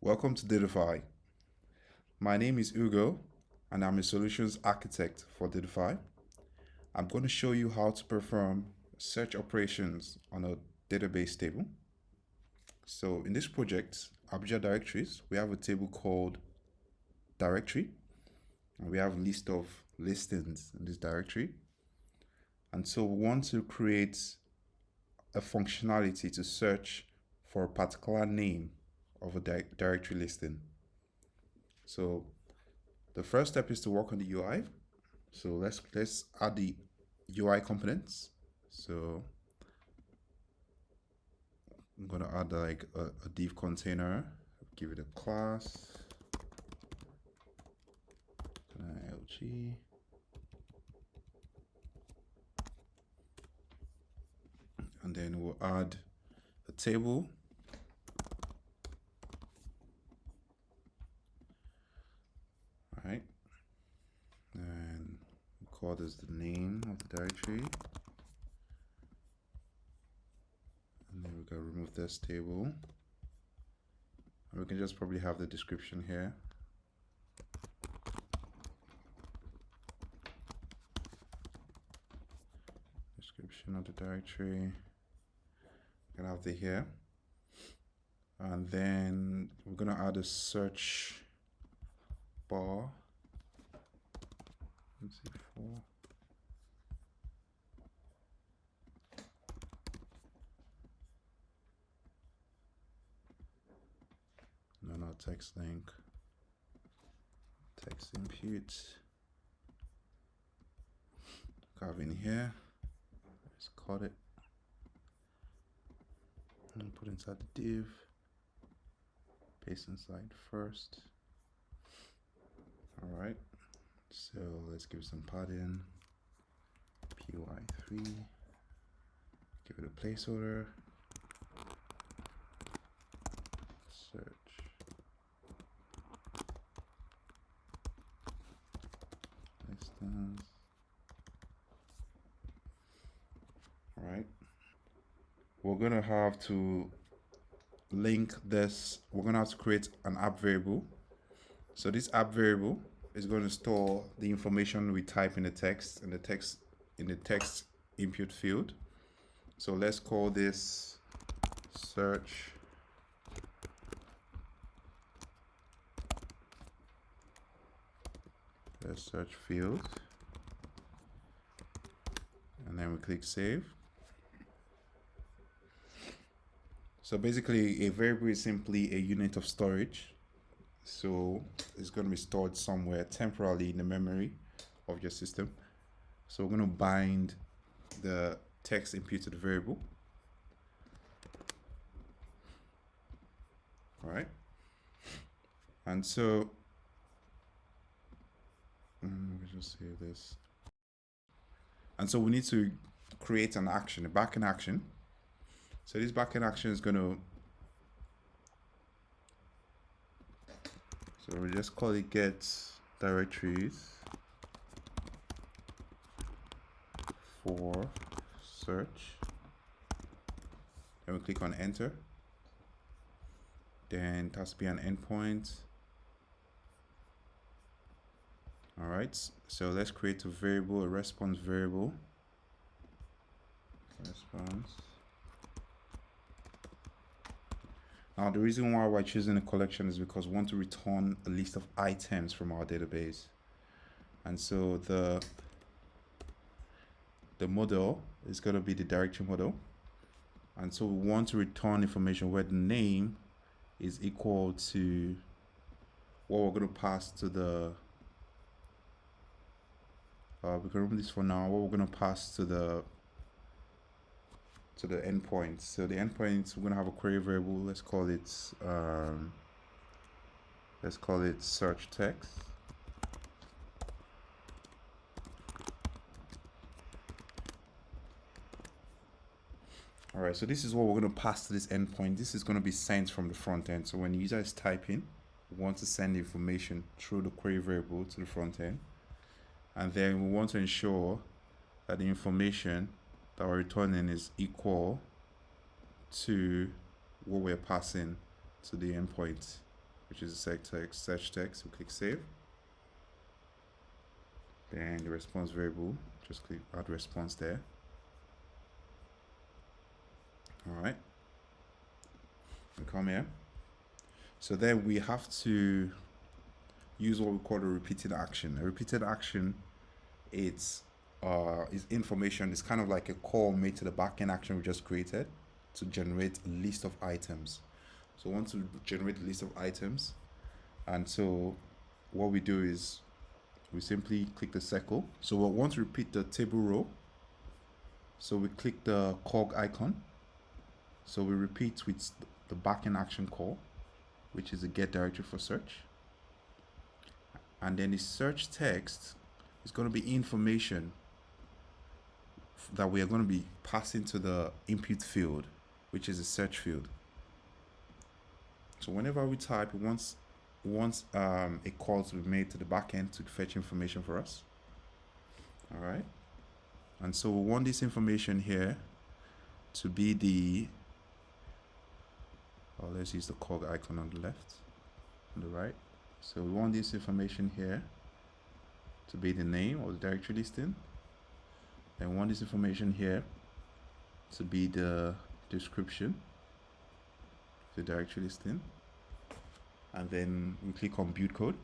Welcome to Dittofi. My name is Ugo, and I'm a solutions architect for Dittofi. I'm going to show you how to perform search operations on a database table. So in this project, Abuja directories, we have a table called directory, and we have a list of listings in this directory. And so we want to create a functionality to search for a particular name of a directory listing. So the first step is to work on the UI. So let's add the UI components. So I'm gonna add like a div container, give it a class, LG. And then we'll add a table. All right. And we'll call this the name of the directory. And then we're gonna remove this table. And we can just probably have the description here. Description of the directory. We're gonna have the here. And then we're gonna add a search bar. Let's see, 4. No, text link. Text impute. Carve in here. Let's cut it. And put inside the div. Paste inside first. All right. So let's give some padding. PY3. Give it a placeholder. Search. Distance. All right. We're gonna have to link this. We're gonna have to create an app variable. So this app variable is going to store the information we type in the text input field. So let's call this search field, and then we click save. So basically, a variable is simply a unit of storage. So it's going to be stored somewhere temporarily in the memory of your system. So we're going to bind the text input to the variable. All right. And so let me just save this. And so we need to create an action, a backend action. So this backend action is going to, so we just call it get directories for search. Then we click on enter. Then it has to be an endpoint. All right, so let's create a variable, a response variable. Response. Now the reason why we're choosing a collection is because we want to return a list of items from our database. And so the model is going to be the directory model. And so we want to return information where the name is equal to what we're going to pass to the we can remove this for now. What we're going to pass to the endpoint. So the endpoint, we're going to have a query variable. Let's call it search text. All right, so this is what we're going to pass to this endpoint. This is going to be sent from the front end. So when the user is typing, we want to send information through the query variable to the front end. And then we want to ensure that the information that we're returning is equal to what we're passing to the endpoint. which is the search text. We click save. Then the response variable, just click add response there. All right, we come here. So then we have to use what we call a repeated action. A repeated action, is information. It's kind of like a call made to the backend action we just created to generate a list of items. So we want to generate a list of items, and so what we do is we simply click the circle. So we want to repeat the table row. So we click the cog icon. So we repeat with the backend action call, which is the get directory for search. And then the search text is going to be information that we are going to be passing to the input field, which is the search field. So whenever we type, we want a call to be made to the backend to fetch information for us. All right. And so we want this information here to be the, let's use the cog icon on the left, on the right. So we want this information here to be the name of the directory listing. Then we want this information here to be the description of the directory listing. And then we click on build code.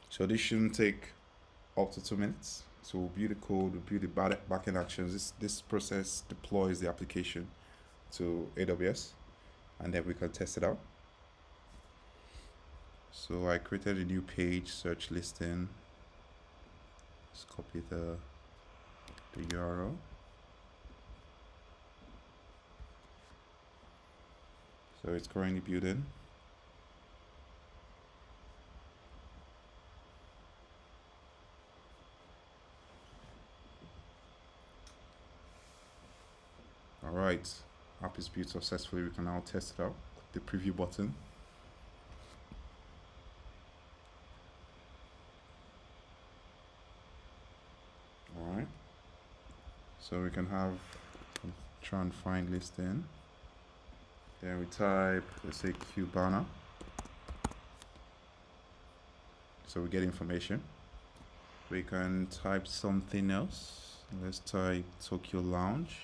So this shouldn't take up to 2 minutes. So we'll build the code, we'll build the backend actions. This process deploys the application to AWS, and then we can test it out. So I created a new page, search listing. Let's copy the URL. So it's currently building. All right, app is built successfully. We can now test it out. Click the preview button. All right, so we can try and find listing. Then we type, let's say Cubana. So we get information. We can type something else. Let's type Tokyo Lounge.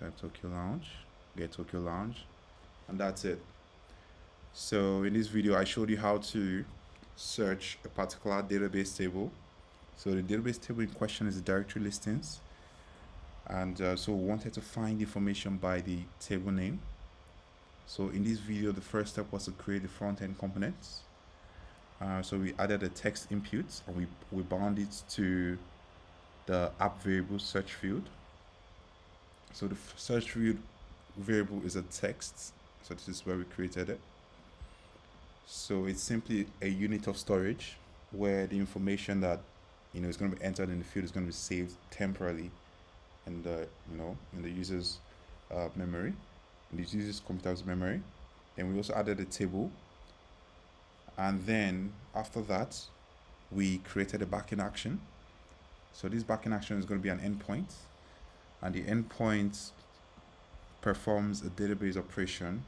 Type Tokyo Lounge, get Tokyo Lounge, and that's it. So in this video, I showed you how to search a particular database table. So the database table in question is the directory listings. And so we wanted to find information by the table name. So in this video, the first step was to create the front-end components. So we added a text input, and we bound it to the app variable search field. So the search field variable is a text. So this is where we created it. So it's simply a unit of storage where the information that is going to be entered in the field is going to be saved temporarily in the in the user's memory, in the user's computer's memory. Then we also added a table, and then after that we created a backend action. So this backend action is going to be an endpoint, and the endpoint performs a database operation.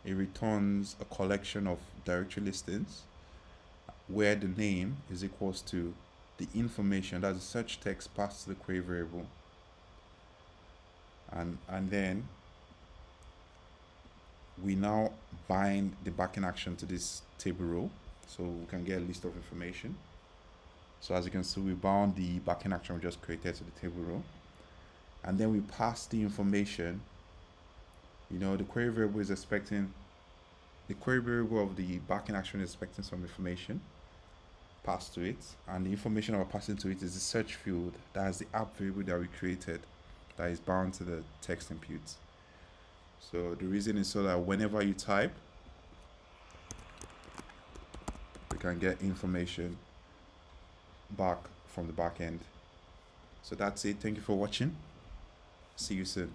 It returns a collection of directory listings where the name is equals to the information, that's the search text passed to the query variable, and then we now bind the backend action to this table row so we can get a list of information. So as you can see, we bound the backend action we just created to the table row, and then we pass the information. The query variable is expecting, the query variable of the backend action is expecting some information passed to it, and the information that we're passing to it is the search field, that is the app variable that we created, that is bound to the text input. So the reason is so that whenever you type, we can get information back from the backend. So that's it. Thank you for watching. See you soon.